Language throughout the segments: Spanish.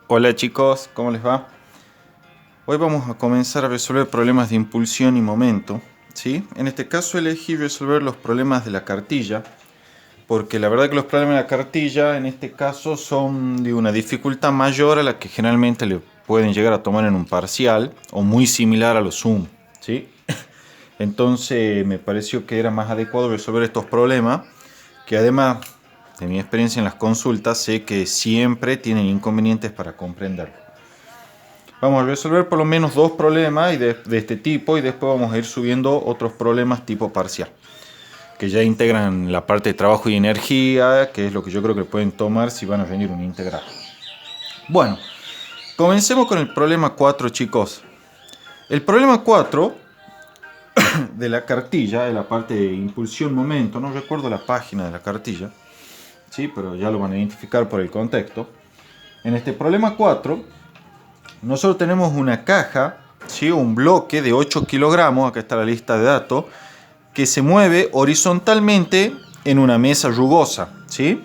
Hola chicos, ¿cómo les va? Hoy vamos a comenzar a resolver problemas de impulsión y momento, ¿sí? En este caso elegí resolver los problemas de la cartilla, porque la verdad que los problemas de la cartilla en este caso son de una dificultad mayor a la que generalmente le pueden llegar a tomar en un parcial, o muy similar a los Zoom, ¿sí? Entonces me pareció que era más adecuado resolver estos problemas, que además de mi experiencia en las consultas sé que siempre tienen inconvenientes para comprenderlo. Vamos a resolver por lo menos dos problemas de este tipo y después vamos a ir subiendo otros problemas tipo parcial, que ya integran la parte de trabajo y energía, que es lo que yo creo que pueden tomar si van a rendir un integral. Bueno, comencemos con el problema 4, chicos. El problema 4 de la cartilla, de la parte de impulsión-momento, no recuerdo la página de la cartilla, sí, pero ya lo van a identificar por el contexto. En este problema 4, nosotros tenemos una caja, ¿sí? Un bloque de 8 kilogramos, acá está la lista de datos, que se mueve horizontalmente en una mesa rugosa, ¿sí?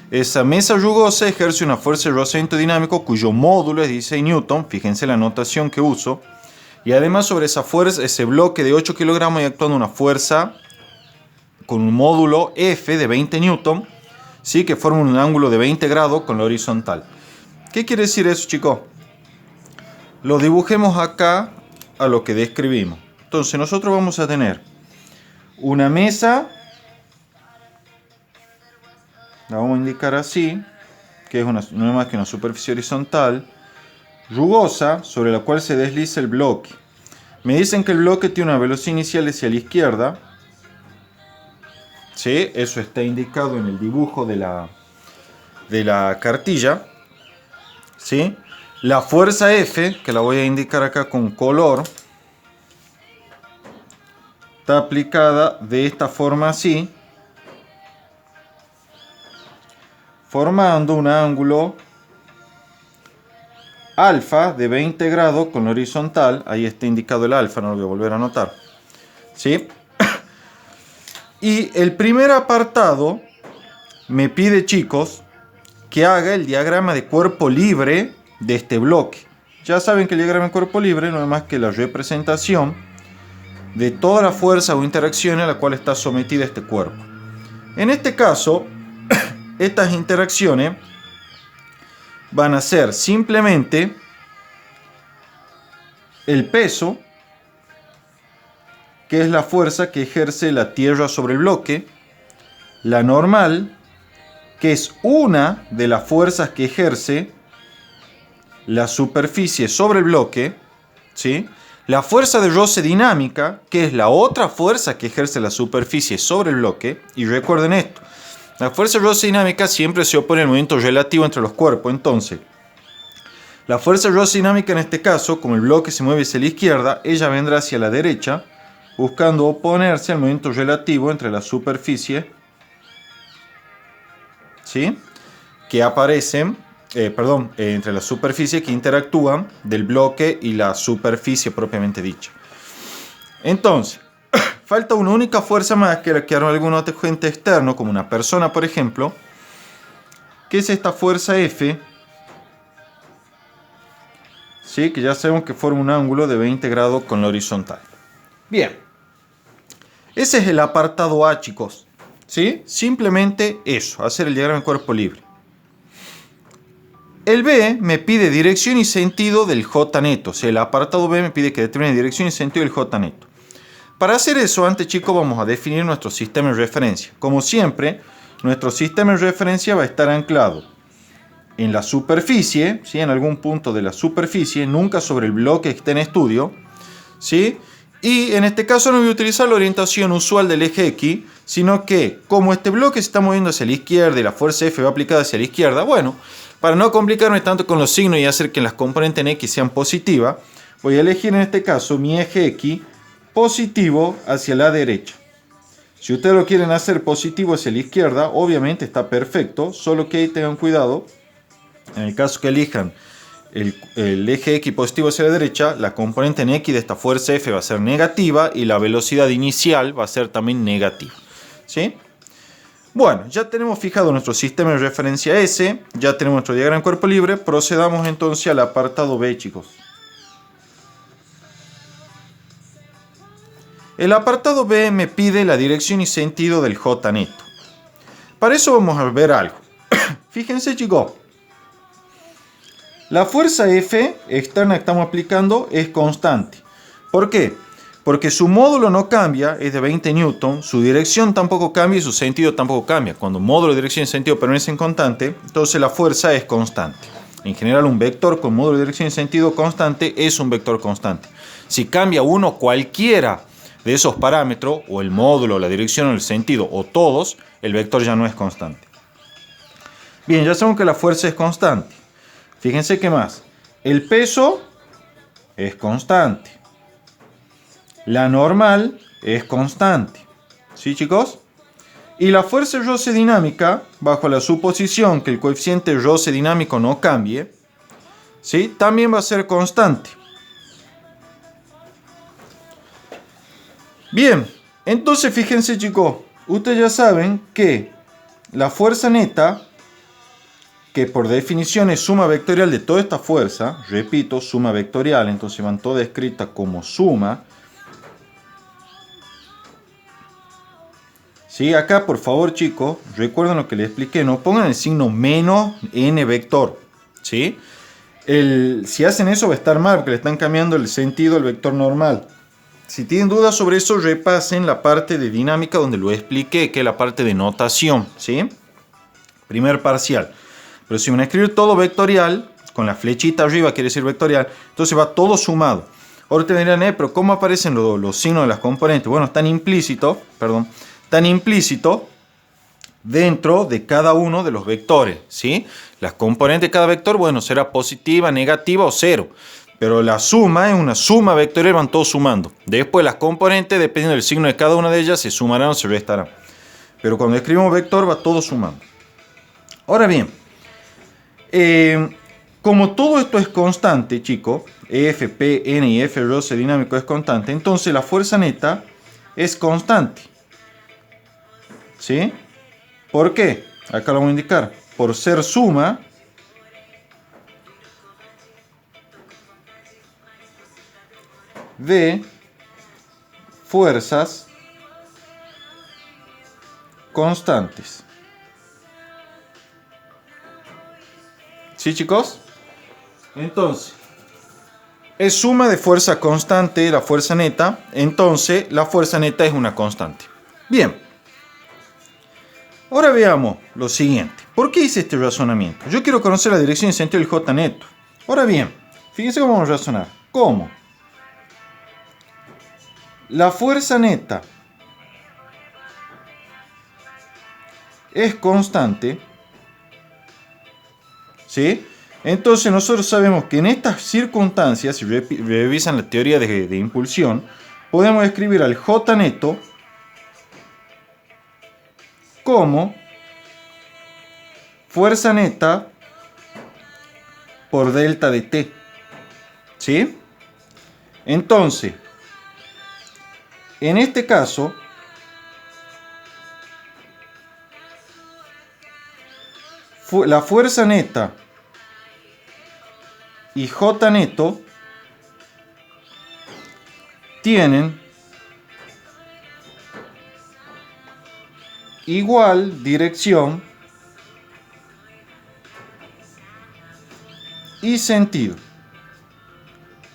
Esa mesa rugosa ejerce una fuerza de rozamiento dinámico cuyo módulo es 16 newton, fíjense la notación que uso, y además sobre esa fuerza, ese bloque de 8 kilogramos, hay actuando una fuerza con un módulo F de 20 newton, ¿sí? Que forma un ángulo de 20 grados con la horizontal. ¿Qué quiere decir eso, chicos? Lo dibujemos acá a lo que describimos. Entonces nosotros vamos a tener una mesa, la vamos a indicar así, que es no es más que una superficie horizontal, rugosa, sobre la cual se desliza el bloque. Me dicen que el bloque tiene una velocidad inicial hacia la izquierda, ¿sí? Eso está indicado en el dibujo de la cartilla, ¿sí? La fuerza F, que la voy a indicar acá con color, está aplicada de esta forma así, formando un ángulo alfa de 20 grados con la horizontal. Ahí está indicado el alfa, no lo voy a volver a anotar, ¿sí? Y el primer apartado me pide, chicos, que haga el diagrama de cuerpo libre de este bloque. Ya saben que el diagrama de cuerpo libre no es más que la representación de toda la fuerza o interacción a la cual está sometida este cuerpo. En este caso, estas interacciones van a ser simplemente el peso, que es la fuerza que ejerce la Tierra sobre el bloque, la normal, que es una de las fuerzas que ejerce la superficie sobre el bloque, ¿sí? La fuerza de roce dinámica, que es la otra fuerza que ejerce la superficie sobre el bloque, y recuerden esto, la fuerza de roce dinámica siempre se opone al movimiento relativo entre los cuerpos. Entonces, la fuerza de roce dinámica en este caso, como el bloque se mueve hacia la izquierda, ella vendrá hacia la derecha, buscando oponerse al movimiento relativo entre la superficie, ¿sí? Que aparecen, entre las superficies que interactúan del bloque y la superficie propiamente dicha. Entonces, falta una única fuerza más que la que hará algún otro agente externo, como una persona, por ejemplo, que es esta fuerza F, ¿sí? Que ya sabemos que forma un ángulo de 20 grados con la horizontal. Bien, ese es el apartado A, chicos, ¿sí? Simplemente eso, hacer el diagrama de cuerpo libre. El B me pide dirección y sentido del J neto. O sea, el apartado B me pide que determine dirección y sentido del J neto. Para hacer eso, antes, chicos, vamos a definir nuestro sistema de referencia. Como siempre, nuestro sistema de referencia va a estar anclado en la superficie, ¿sí? En algún punto de la superficie, nunca sobre el bloque que esté en estudio, ¿sí? Y en este caso no voy a utilizar la orientación usual del eje X, sino que como este bloque se está moviendo hacia la izquierda y la fuerza F va aplicada hacia la izquierda, bueno, para no complicarme tanto con los signos y hacer que las componentes en X sean positivas, voy a elegir en este caso mi eje X positivo hacia la derecha. Si ustedes lo quieren hacer positivo hacia la izquierda, obviamente está perfecto, solo que tengan cuidado, en el caso que elijan el eje X positivo hacia la derecha, la componente en X de esta fuerza F va a ser negativa y la velocidad inicial va a ser también negativa, ¿sí? Bueno, ya tenemos fijado nuestro sistema de referencia S, ya tenemos nuestro diagrama de cuerpo libre, procedamos entonces al apartado B, chicos. El apartado B me pide la dirección y sentido del J neto. Para eso vamos a ver algo. Fíjense, chicos. La fuerza F externa que estamos aplicando es constante. ¿Por qué? Porque su módulo no cambia, es de 20 newton, su dirección tampoco cambia y su sentido tampoco cambia. Cuando módulo, dirección y sentido permanecen constante, entonces la fuerza es constante. En general, un vector con módulo, dirección y sentido constante es un vector constante. Si cambia uno cualquiera de esos parámetros, o el módulo, la dirección o el sentido, o todos, el vector ya no es constante. Bien, ya sabemos que la fuerza es constante. Fíjense qué más. El peso es constante. La normal es constante. ¿Sí, chicos? Y la fuerza roce dinámica, bajo la suposición que el coeficiente roce dinámico no cambie, ¿sí?, también va a ser constante. Bien, entonces fíjense, chicos, ustedes ya saben que la fuerza neta, que por definición es suma vectorial de toda esta fuerza, repito, suma vectorial, entonces van todas escritas como suma. ¿Sí? Acá, por favor, chicos, recuerden lo que les expliqué, no pongan el signo menos n vector, ¿sí? Si hacen eso va a estar mal, porque le están cambiando el sentido al vector normal. Si tienen dudas sobre eso, repasen la parte de dinámica donde lo expliqué, que es la parte de notación, ¿sí? Primer parcial. Pero si van a escribir todo vectorial, con la flechita arriba quiere decir vectorial, entonces va todo sumado. Ahora te dirán, pero ¿cómo aparecen los signos de las componentes? Bueno, están implícitos dentro de cada uno de los vectores, ¿sí? Las componentes de cada vector, bueno, será positiva, negativa o cero. Pero la suma es una suma vectorial, van todos sumando. Después las componentes, dependiendo del signo de cada una de ellas, se sumarán o se restarán. Pero cuando escribimos vector, va todo sumando. Ahora bien, como todo esto es constante, chicos, F, P, N y F roce dinámico es constante, entonces la fuerza neta es constante. ¿Sí? ¿Por qué? Acá lo voy a indicar. Por ser suma de fuerzas constantes. ¿Sí, chicos? Entonces, es suma de fuerza constante, la fuerza neta. Entonces, la fuerza neta es una constante. Bien. Ahora veamos lo siguiente. ¿Por qué hice este razonamiento? Yo quiero conocer la dirección y sentido del J neto. Ahora bien, fíjense cómo vamos a razonar. ¿Cómo? La fuerza neta es constante, ¿sí? Entonces nosotros sabemos que en estas circunstancias, si revisan la teoría de impulsión, podemos escribir al J neto como fuerza neta por delta de T. ¿Sí? Entonces, en este caso, la fuerza neta y J neto tienen igual dirección y sentido.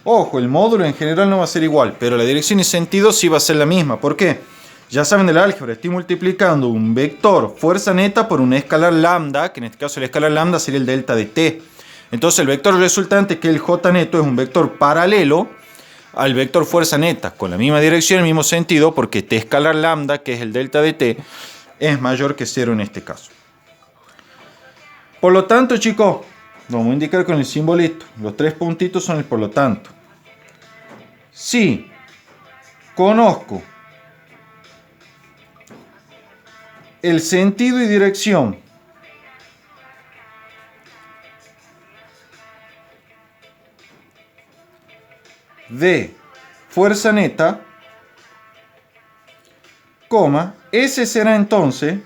Ojo, el módulo en general no va a ser igual, pero la dirección y sentido sí va a ser la misma. ¿Por qué? Ya saben de la álgebra, estoy multiplicando un vector fuerza neta por un escalar lambda, que en este caso el escalar lambda sería el delta de t. Entonces el vector resultante, que es el J neto, es un vector paralelo al vector fuerza neta, con la misma dirección, el mismo sentido, porque este escalar lambda, que es el delta de t, es mayor que 0 en este caso. Por lo tanto, chicos, lo vamos a indicar con el simbolito. Los tres puntitos son el por lo tanto. Si conozco el sentido y dirección de fuerza neta, ese será entonces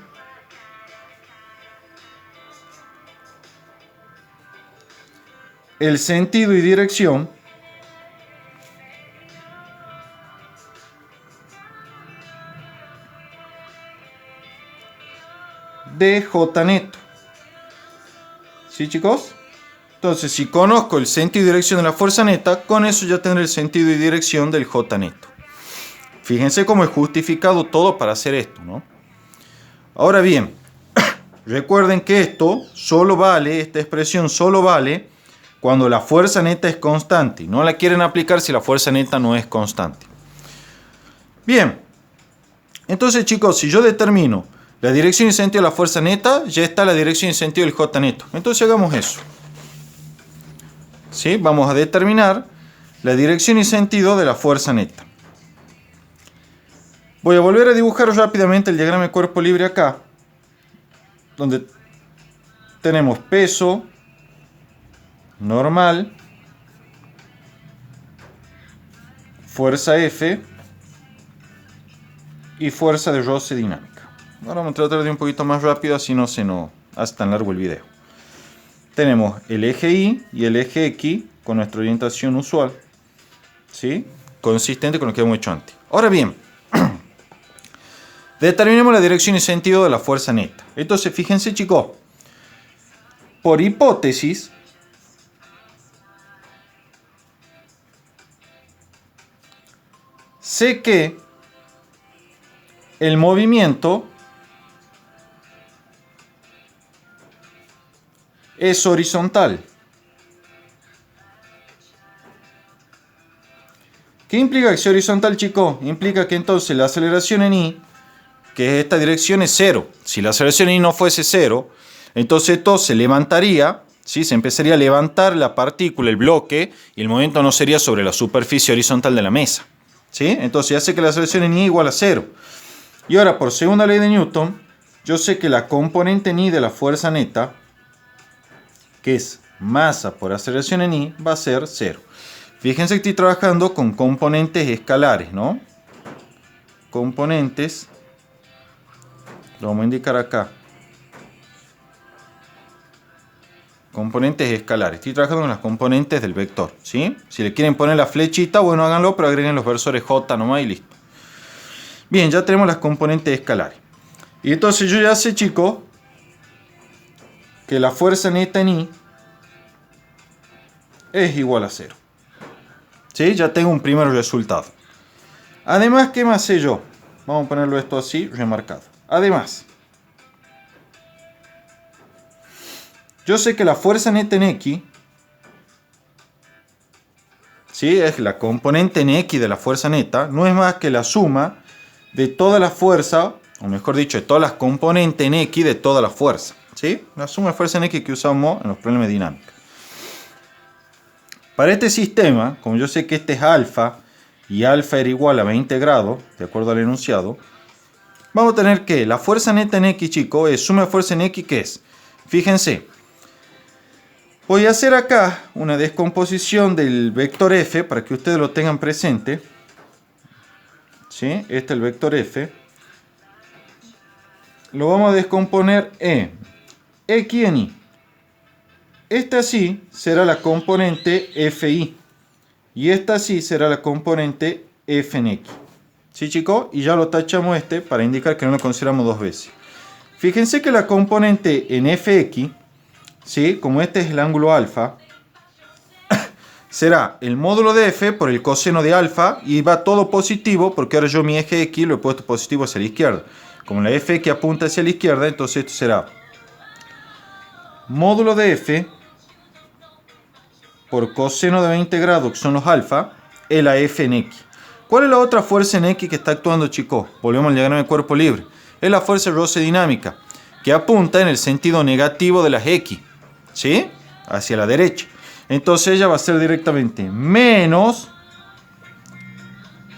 el sentido y dirección de J neto. ¿Sí, chicos? Entonces, si conozco el sentido y dirección de la fuerza neta, con eso ya tendré el sentido y dirección del J neto. Fíjense cómo he justificado todo para hacer esto, ¿no? Ahora bien, recuerden que esto solo vale, esta expresión solo vale cuando la fuerza neta es constante. No la quieren aplicar si la fuerza neta no es constante. Bien, entonces, chicos, si yo determino la dirección y sentido de la fuerza neta, ya está la dirección y sentido del J neto. Entonces hagamos eso. ¿Sí? Vamos a determinar la dirección y sentido de la fuerza neta. Voy a volver a dibujar rápidamente el diagrama de cuerpo libre acá, donde tenemos peso normal, fuerza F y fuerza de roce dinámica. Ahora vamos a tratar de ir un poquito más rápido, así no se nos hace tan largo el video. Tenemos el eje Y y el eje X con nuestra orientación usual, ¿sí? Consistente con lo que hemos hecho antes. Ahora bien, determinemos la dirección y sentido de la fuerza neta. Entonces, fíjense, chicos, por hipótesis, sé que el movimiento es horizontal. ¿Qué implica que sea horizontal, chicos? Implica que entonces la aceleración en Y, que es esta dirección, es 0. Si la aceleración en Y no fuese 0, entonces esto se levantaría, ¿sí? Se empezaría a levantar la partícula, el bloque, y el movimiento no sería sobre la superficie horizontal de la mesa, ¿sí? Entonces hace que la aceleración en Y igual a 0. Y ahora, por segunda ley de Newton, yo sé que la componente en Y de la fuerza neta, que es masa por aceleración en Y, va a ser 0. Fíjense que estoy trabajando con componentes escalares, ¿no? Componentes, lo vamos a indicar acá. Componentes escalares. Estoy trabajando con las componentes del vector, ¿sí? Si le quieren poner la flechita, bueno, háganlo, pero agreguen los versores J nomás y listo. Bien, ya tenemos las componentes escalares. Y entonces yo ya sé, chicos, que la fuerza neta en Y es igual a 0. ¿Sí? Ya tengo un primer resultado. Además, ¿qué más sé yo? Vamos a ponerlo esto así, remarcado. Además, yo sé que la fuerza neta en X, ¿sí? Es la componente en X de la fuerza neta, no es más que la suma de toda la fuerza, o mejor dicho, de todas las componentes en X de toda la fuerza, ¿sí? La suma de fuerza en X que usamos en los problemas de dinámica. Para este sistema, como yo sé que este es alfa, y alfa era igual a 20 grados, de acuerdo al enunciado, vamos a tener que la fuerza neta en X, chicos, es suma de fuerza en X, ¿qué es? Fíjense, voy a hacer acá una descomposición del vector F, para que ustedes lo tengan presente. ¿Sí? Este es el vector F. Lo vamos a descomponer en X en Y. Esta sí será la componente FI. Y esta sí será la componente F en X. ¿Sí, chicos? Y ya lo tachamos este para indicar que no lo consideramos dos veces. Fíjense que la componente en Fx, ¿sí? Como este es el ángulo alfa, será el módulo de F por el coseno de alfa y va todo positivo porque ahora yo mi eje X lo he puesto positivo hacia la izquierda. Como la Fx apunta hacia la izquierda, entonces esto será módulo de F por coseno de 20 grados, que son los alfa, es la F en X. ¿Cuál es la otra fuerza en X que está actuando, chicos? Volvemos al diagrama de cuerpo libre. Es la fuerza de roce dinámica, que apunta en el sentido negativo de las X, ¿sí? Hacia la derecha. Entonces ella va a ser directamente menos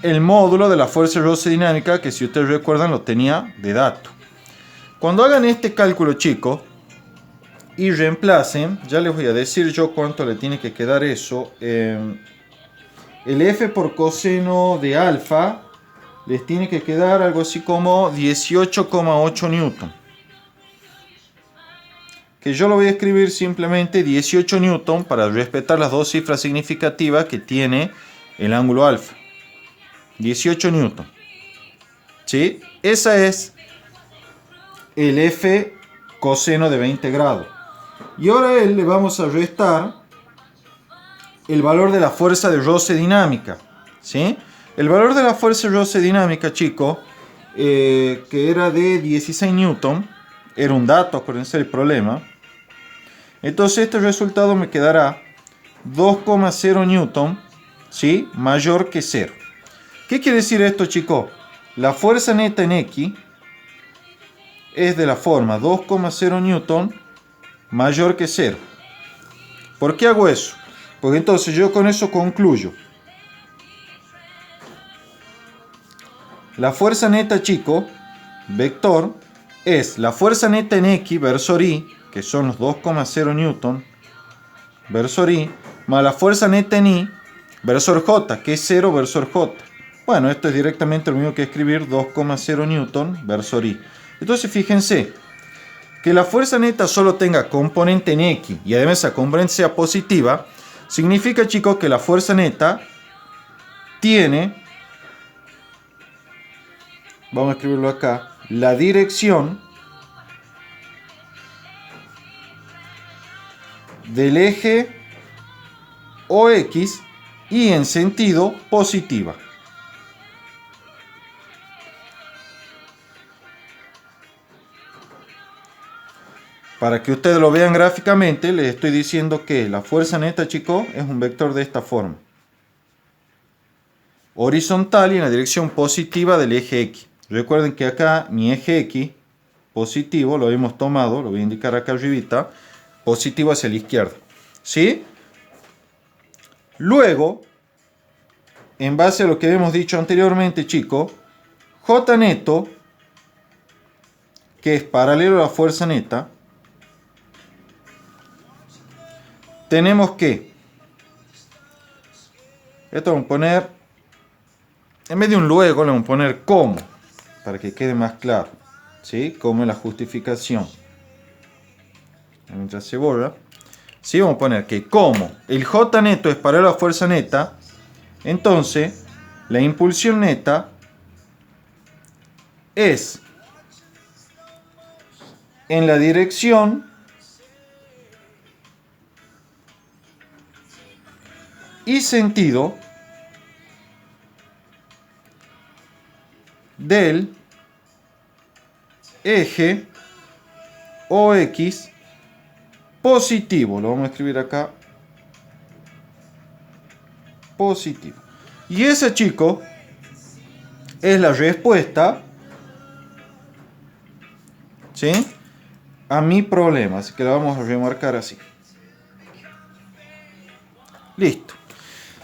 el módulo de la fuerza de roce dinámica, que si ustedes recuerdan lo tenía de dato. Cuando hagan este cálculo, chicos, y reemplacen, ya les voy a decir yo cuánto le tiene que quedar eso. El F por coseno de alfa les tiene que quedar algo así como 18,8 newton. que yo lo voy a escribir simplemente 18 newton para respetar las dos cifras significativas que tiene el ángulo alfa. 18 newton. ¿Sí? Esa es el F coseno de 20 grados. Y ahora a él le vamos a restar el valor de la fuerza de roce dinámica. ¿Sí? El valor de la fuerza de roce dinámica, chicos, que era de 16 newton, era un dato, acuérdense del problema. Entonces este resultado me quedará 2,0 newton, ¿sí? Mayor que 0. ¿Qué quiere decir esto, chicos? La fuerza neta en X es de la forma 2,0 newton mayor que 0. ¿Por qué hago eso? Porque entonces yo con eso concluyo. La fuerza neta, chicos, vector, es la fuerza neta en X versor Y, que son los 2,0 newton, versor Y, más la fuerza neta en Y, versor J, que es 0 versor J. Bueno, esto es directamente lo mismo que escribir 2,0 newton versor Y. Entonces fíjense, que la fuerza neta solo tenga componente en X y además esa componente sea positiva, significa, chicos, que la fuerza neta tiene, vamos a escribirlo acá, la dirección del eje OX y en sentido positiva. Para que ustedes lo vean gráficamente, les estoy diciendo que la fuerza neta, chicos, es un vector de esta forma. Horizontal y en la dirección positiva del eje X. Recuerden que acá mi eje X positivo lo hemos tomado, lo voy a indicar acá arribita, positivo hacia la izquierda. ¿Sí? Luego, en base a lo que hemos dicho anteriormente, chicos, J neto, que es paralelo a la fuerza neta, tenemos que, esto vamos a poner, en vez de un luego, le vamos a poner como, para que quede más claro, ¿sí? Como en la justificación. Mientras se borra, ¿sí? Vamos a poner que como el J neto es paralelo a la fuerza neta, entonces la impulsión neta es en la dirección y sentido del eje OX positivo. Lo vamos a escribir acá. Positivo. Y esa, chicos, es la respuesta, ¿sí?, a mi problema. Así que la vamos a remarcar así. Listo.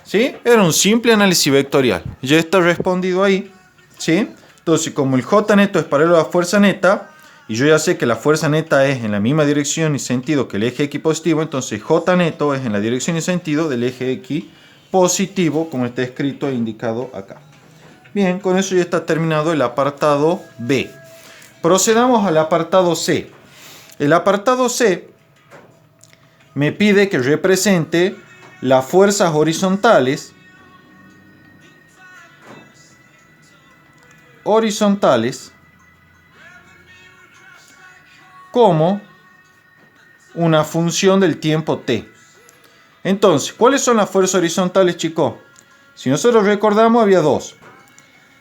¿Sí? Era un simple análisis vectorial. Ya está respondido ahí. ¿Sí? Entonces, como el J neto es paralelo a la fuerza neta, y yo ya sé que la fuerza neta es en la misma dirección y sentido que el eje X positivo, entonces J neto es en la dirección y sentido del eje X positivo, como está escrito e indicado acá. Bien, con eso ya está terminado el apartado B. Procedamos al apartado C. El apartado C me pide que represente las fuerzas horizontales como una función del tiempo t. Entonces, ¿cuáles son las fuerzas horizontales, chicos? Si nosotros recordamos, había dos.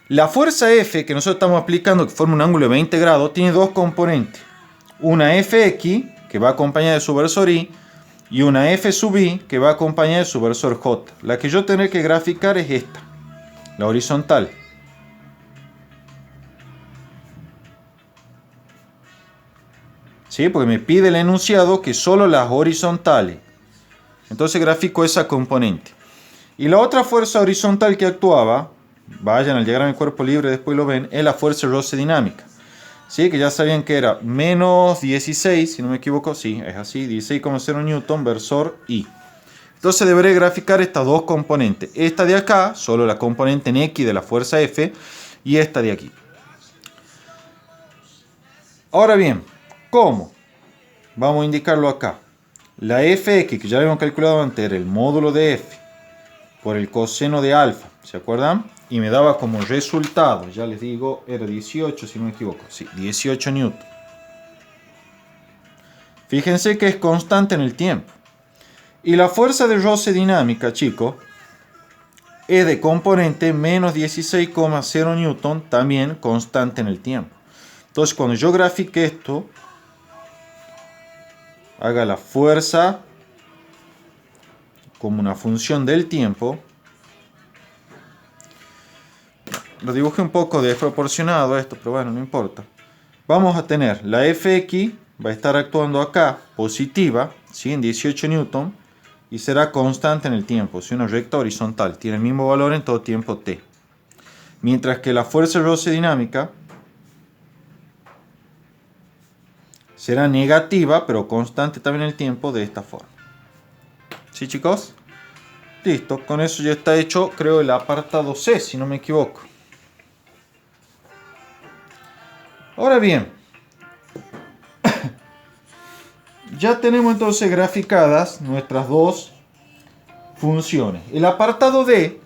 La fuerza F que nosotros estamos aplicando, que forma un ángulo de 20 grados, tiene dos componentes. Una Fx, que va acompañada de su versor Y, y una F sub I, que va acompañada de su versor J. La que yo tendré que graficar es esta, la horizontal. ¿Sí? Porque me pide el enunciado que solo las horizontales. Entonces grafico esa componente. Y la otra fuerza horizontal que actuaba, vayan al diagrama de cuerpo libre, después lo ven, es la fuerza de roce dinámica. ¿Sí? Que ya sabían que era menos 16, si no me equivoco, sí, es así, 16,0 newton versor I. Entonces deberé graficar estas dos componentes. Esta de acá, solo la componente en X de la fuerza F, y esta de aquí. Ahora bien, ¿cómo? vamos a indicarlo acá. La fx, que ya habíamos calculado antes, era el módulo de f por el coseno de alfa, ¿se acuerdan? Y me daba como resultado, ya les digo, era 18 si no me equivoco, sí, 18 newton. Fíjense que es constante en el tiempo. Y la fuerza de roce dinámica, chicos, es de componente menos 16,0 newton, también constante en el tiempo. Entonces, cuando yo grafique esto, haga la fuerza como una función del tiempo. Lo dibujé un poco desproporcionado esto, pero bueno, no importa. Vamos a tener la Fx, va a estar actuando acá, positiva, ¿sí? En 18 newton, y será constante en el tiempo, si una recta horizontal, tiene el mismo valor en todo tiempo t. Mientras que la fuerza de roce dinámica será negativa, pero constante también en el tiempo, de esta forma. ¿Sí, chicos? Listo, con eso ya está hecho, creo, el apartado C, si no me equivoco. Ahora bien, ya tenemos entonces graficadas nuestras dos funciones. El apartado D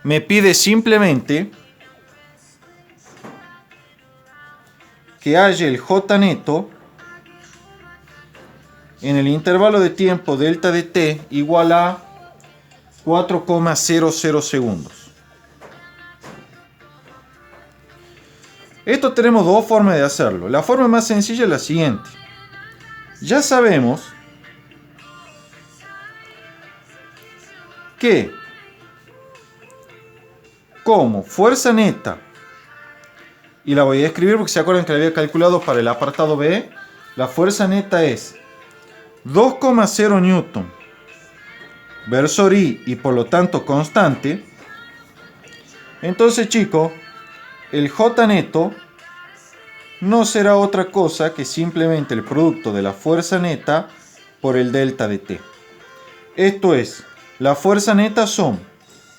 me pide simplemente que haya el J neto en el intervalo de tiempo delta de t igual a 4,00 segundos. Esto tenemos dos formas de hacerlo. La forma más sencilla es la siguiente. Ya sabemos que como fuerza neta, y la voy a escribir porque se acuerdan que la había calculado para el apartado B, la fuerza neta es 2,0 newton versor I y por lo tanto constante. Entonces, chicos, el J neto no será otra cosa que simplemente el producto de la fuerza neta por el delta de t. Esto es, la fuerza neta son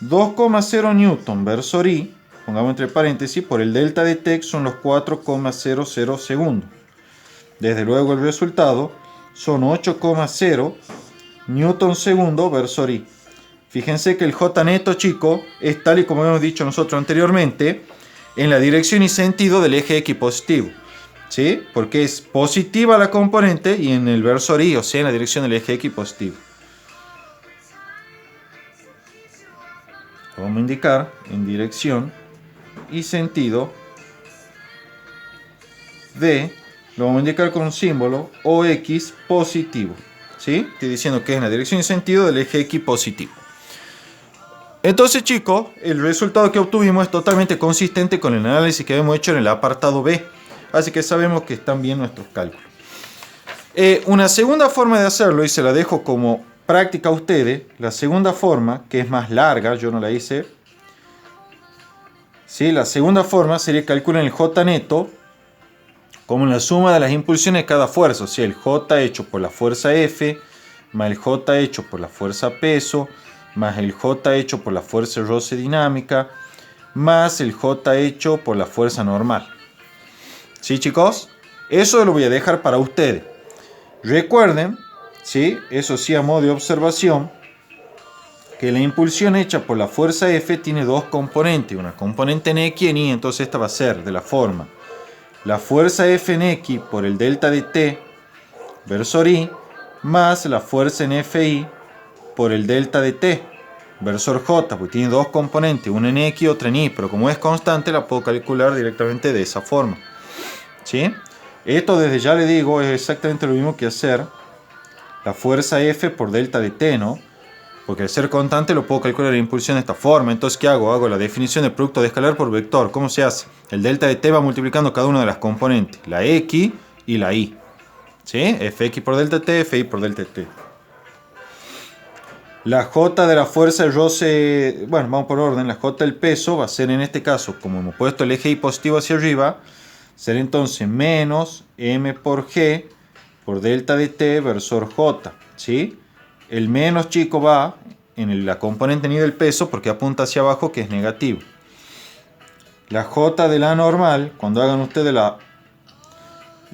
2,0 newton versor I, pongamos entre paréntesis, por el delta de t, que son los 4,00 segundos. Desde luego el resultado son 8,0 newton segundo versor I. Fíjense que el J neto, chicos, es tal y como hemos dicho nosotros anteriormente, en la dirección y sentido del eje X positivo, ¿sí? Porque es positiva la componente y en el versor Y, o sea, en la dirección del eje X positivo. Lo vamos a indicar en dirección y sentido de, lo vamos a indicar con un símbolo OX positivo, ¿sí? Estoy diciendo que es en la dirección y sentido del eje X positivo. Entonces, chicos, el resultado que obtuvimos es totalmente consistente con el análisis que habíamos hecho en el apartado B. Así que sabemos que están bien nuestros cálculos. Una segunda forma de hacerlo, y se la dejo como práctica a ustedes, la segunda forma, que es más larga, yo no la hice. ¿Sí? La segunda forma sería calcular el J neto como la suma de las impulsiones de cada fuerza. O sea, el J hecho por la fuerza F, más el J hecho por la fuerza peso, más el J hecho por la fuerza de roce dinámica, más el J hecho por la fuerza normal. ¿Sí, chicos? Eso lo voy a dejar para ustedes. Recuerden, ¿sí? Eso sí, a modo de observación, que la impulsión hecha por la fuerza F tiene dos componentes. Una componente en X y en Y, entonces esta va a ser de la forma la fuerza F en X por el delta de T versor I, más la fuerza en Fi por el delta de t versor j, porque tiene dos componentes, una en x y otra en y, pero como es constante la puedo calcular directamente de esa forma. ¿Sí? Esto, desde ya le digo, es exactamente lo mismo que hacer la fuerza F por delta de t, ¿no? Porque al ser constante lo puedo calcular la impulsión de esta forma. Entonces, ¿qué hago? Hago la definición del producto de escalar por vector. ¿Cómo se hace? El delta de t va multiplicando cada una de las componentes, la x y la y. ¿Sí? Fx por delta t, Fi por delta t. La J de la fuerza de roce, bueno, vamos por orden, la J del peso va a ser en este caso, como hemos puesto el eje Y positivo hacia arriba, será entonces menos M por G por delta de T versor J, ¿sí? El menos, chico, va en la componente ni del peso porque apunta hacia abajo, que es negativo. La J de la normal, cuando hagan ustedes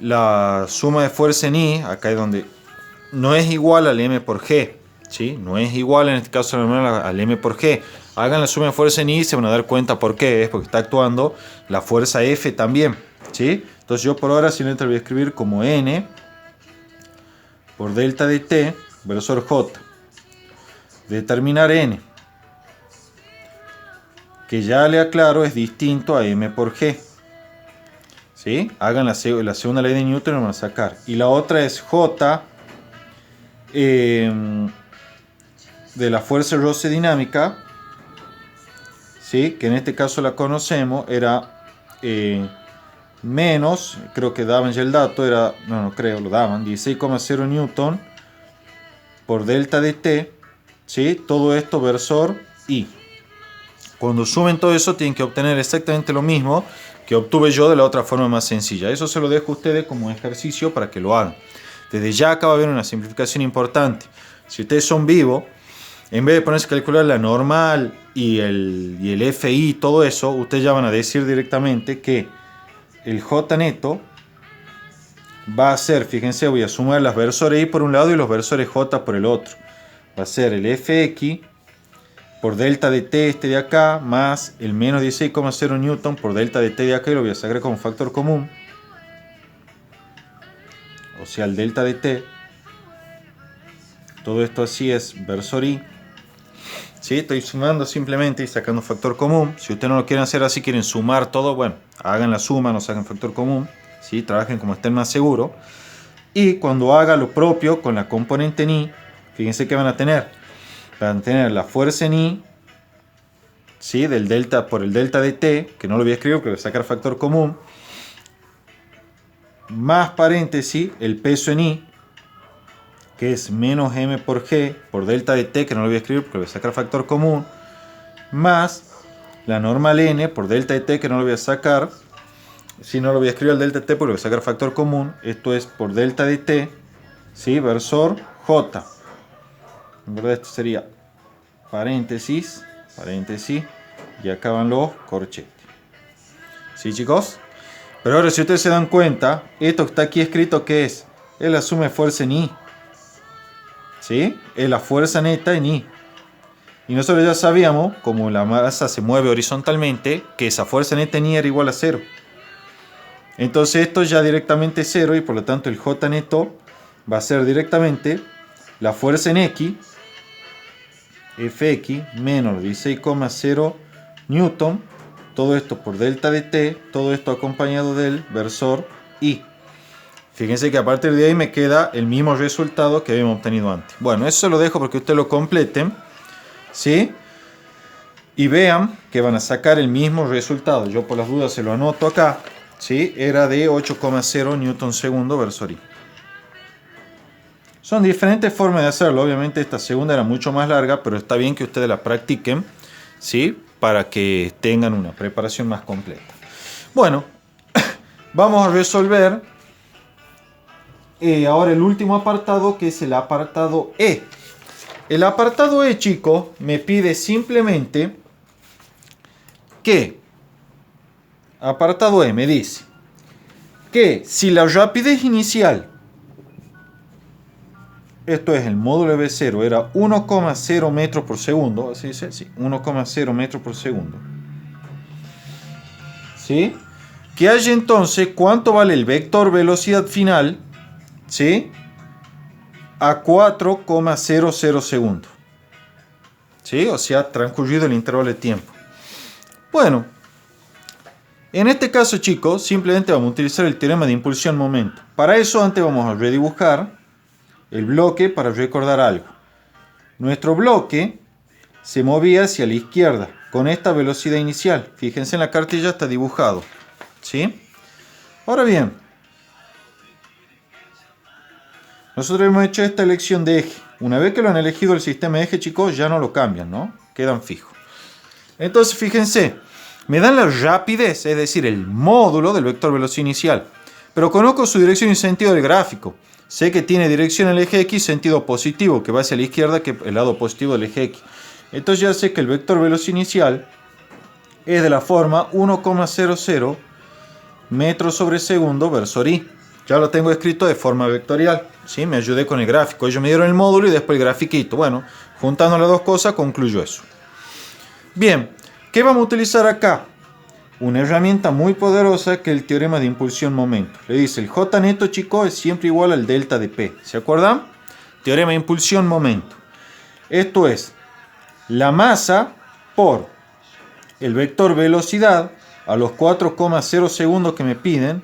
la suma de fuerza en I, acá es donde no es igual al M por G, ¿sí? No es igual en este caso al M por G. Hagan la suma de fuerza en I y se van a dar cuenta por qué, es porque está actuando la fuerza F también, ¿sí? Entonces yo por ahora simplemente lo voy a escribir como N por delta de T versor J. Determinar N, que ya le aclaro es distinto a M por G. ¿Sí? Hagan la segunda ley de Newton y lo van a sacar. Y la otra es J de la fuerza de roce dinámica, ¿sí? Que en este caso la conocemos, era menos, creo que daban ya el dato, era, no creo, lo daban, 16,0 Newton por delta de T, ¿sí? Todo esto versor I. Cuando sumen todo eso tienen que obtener exactamente lo mismo que obtuve yo de la otra forma más sencilla. Eso se lo dejo a ustedes como ejercicio para que lo hagan. Desde ya acá va a haber una simplificación importante. Si ustedes son vivos, en vez de ponerse a calcular la normal y el FI y todo eso, ustedes ya van a decir directamente que el J neto va a ser, fíjense, voy a sumar las versores I por un lado y los versores J por el otro. Va a ser el FX por delta de T este de acá, más el menos 16,0 Newton por delta de T de acá, y lo voy a sacar como factor común. O sea, el delta de T. Todo esto así es versor I. ¿Sí? Estoy sumando simplemente y sacando factor común. Si ustedes no lo quieren hacer así, quieren sumar todo, bueno, hagan la suma, no saquen factor común. ¿Sí? Trabajen como estén más seguros. Y cuando haga lo propio con la componente en I, fíjense que van a tener. Van a tener la fuerza en I, ¿sí? Del delta por el delta de T, que no lo voy a escribir porque voy a sacar factor común, más paréntesis, el peso en I, que es menos M por G por delta de T, que no lo voy a escribir porque voy a sacar factor común, más la normal N por delta de T, que no lo voy a sacar, si no lo voy a escribir al delta de T porque voy a sacar factor común, esto es por delta de T, ¿sí? Versor J. En verdad esto sería paréntesis, paréntesis, y acá van los corchetes. ¿Sí, chicos? Pero ahora si ustedes se dan cuenta, esto que está aquí escrito, ¿qué es? Es la suma de fuerza en I. ¿Sí? Es la fuerza neta en I. Y nosotros ya sabíamos, como la masa se mueve horizontalmente, que esa fuerza neta en I era igual a 0. Entonces esto ya directamente es 0 y por lo tanto el J neto va a ser directamente la fuerza en X, Fx menos 16,0 Newton, todo esto por delta de T, todo esto acompañado del versor I. Fíjense que a partir de ahí me queda el mismo resultado que habíamos obtenido antes. Bueno, eso se lo dejo porque ustedes lo completen, ¿sí? Y vean que van a sacar el mismo resultado. Yo por las dudas se lo anoto acá, ¿sí? Era de 8,0 Newton segundo versor I. Son diferentes formas de hacerlo. Obviamente esta segunda era mucho más larga, pero está bien que ustedes la practiquen, ¿sí? Para que tengan una preparación más completa. Bueno, vamos a resolver ahora el último apartado, que es el apartado E. El apartado E, chicos, me pide simplemente que, apartado E me dice que si la rapidez inicial, esto es el módulo de V0, era 1,0 metros por segundo, así dice, sí, 1,0 metros por segundo. ¿Sí? Que hay entonces cuánto vale el vector velocidad final, ¿sí? A 4,00 segundos. ¿Sí? O sea, transcurrido el intervalo de tiempo. Bueno, en este caso, chicos, simplemente vamos a utilizar el teorema de impulsión-momento. Para eso, antes vamos a redibujar el bloque para recordar algo. Nuestro bloque se movía hacia la izquierda con esta velocidad inicial. Fíjense en la cartilla, está dibujado, ¿sí? Ahora bien, nosotros hemos hecho esta elección de eje. Una vez que lo han elegido el sistema de eje, chicos, ya no lo cambian, ¿no? Quedan fijos. Entonces, fíjense, me dan la rapidez, es decir, el módulo del vector velocidad inicial. Pero conozco su dirección y sentido del gráfico. Sé que tiene dirección el eje X, sentido positivo, que va hacia la izquierda, que el lado positivo del eje X. Entonces ya sé que el vector velocidad inicial es de la forma 1,00 metros sobre segundo versor I. ya lo tengo escrito de forma vectorial, ¿sí? Me ayudé con el gráfico. Ellos me dieron el módulo y después el grafiquito. Bueno, juntando las dos cosas concluyo eso. Bien, ¿qué vamos a utilizar acá? Una herramienta muy poderosa que es el teorema de impulsión-momento. Le dice, el J neto, chicos, es siempre igual al delta de P. ¿Se acuerdan? Teorema de impulsión-momento. Esto es la masa por el vector velocidad a los 4,0 segundos que me piden,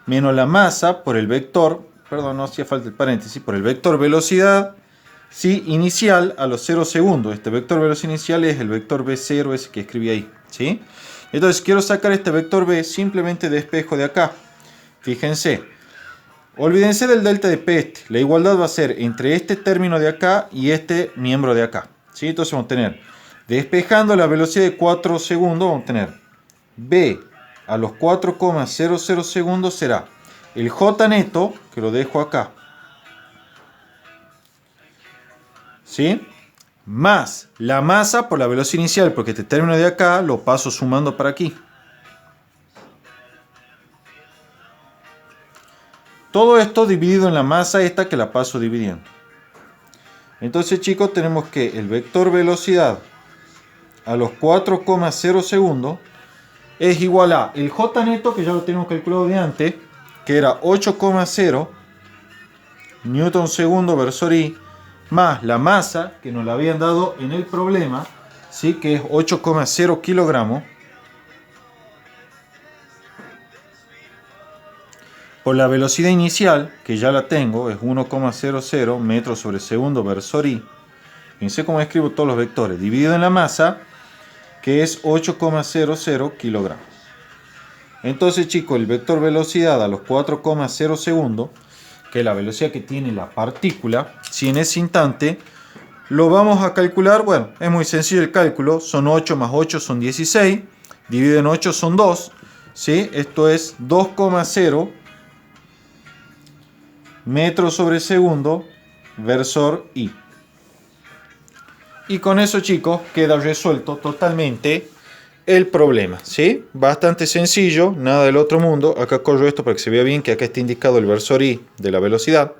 menos la masa por el vector, perdón, no hacía falta el paréntesis, por el vector velocidad, ¿sí? Inicial a los 0 segundos. Este vector velocidad inicial es el vector B0, ese que escribí ahí, ¿sí? Entonces quiero sacar este vector B, simplemente despejo de acá. Fíjense, olvídense del delta de P. La igualdad va a ser entre este término de acá y este miembro de acá, ¿sí? Entonces vamos a tener, despejando la velocidad de 4 segundos, vamos a tener B a los 4,00 segundos será el J neto, que lo dejo acá, ¿sí? Más la masa por la velocidad inicial, porque este término de acá lo paso sumando para aquí. Todo esto dividido en la masa esta que la paso dividiendo. Entonces, chicos, tenemos que el vector velocidad a los 4,0 segundos es igual a el J neto, que ya lo tenemos calculado de antes, que era 8,0 newton segundo versor I, más la masa que nos la habían dado en el problema, ¿sí? Que es 8,0 kilogramos, por la velocidad inicial, que ya la tengo, es 1,00 metros sobre segundo versor I. Fíjense cómo escribo todos los vectores, dividido en la masa, que es 8,00 kilogramos. Entonces, chicos, el vector velocidad a los 4,0 segundos, que es la velocidad que tiene la partícula, si en ese instante lo vamos a calcular, bueno, es muy sencillo el cálculo, son 8 más 8 son 16, dividido en 8 son 2, ¿sí? Esto es 2,0 metros sobre segundo versor I. Y con eso, chicos, queda resuelto totalmente el problema, ¿sí? Bastante sencillo, nada del otro mundo. Acá corro esto para que se vea bien que acá está indicado el versor I de la velocidad,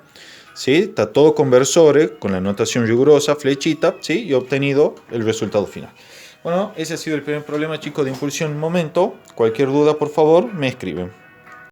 ¿sí? Está todo con versores, con la notación rigurosa, flechita, ¿sí? Y obtenido el resultado final. Bueno, ese ha sido el primer problema, chicos, de impulsión momento. Cualquier duda, por favor, me escriben.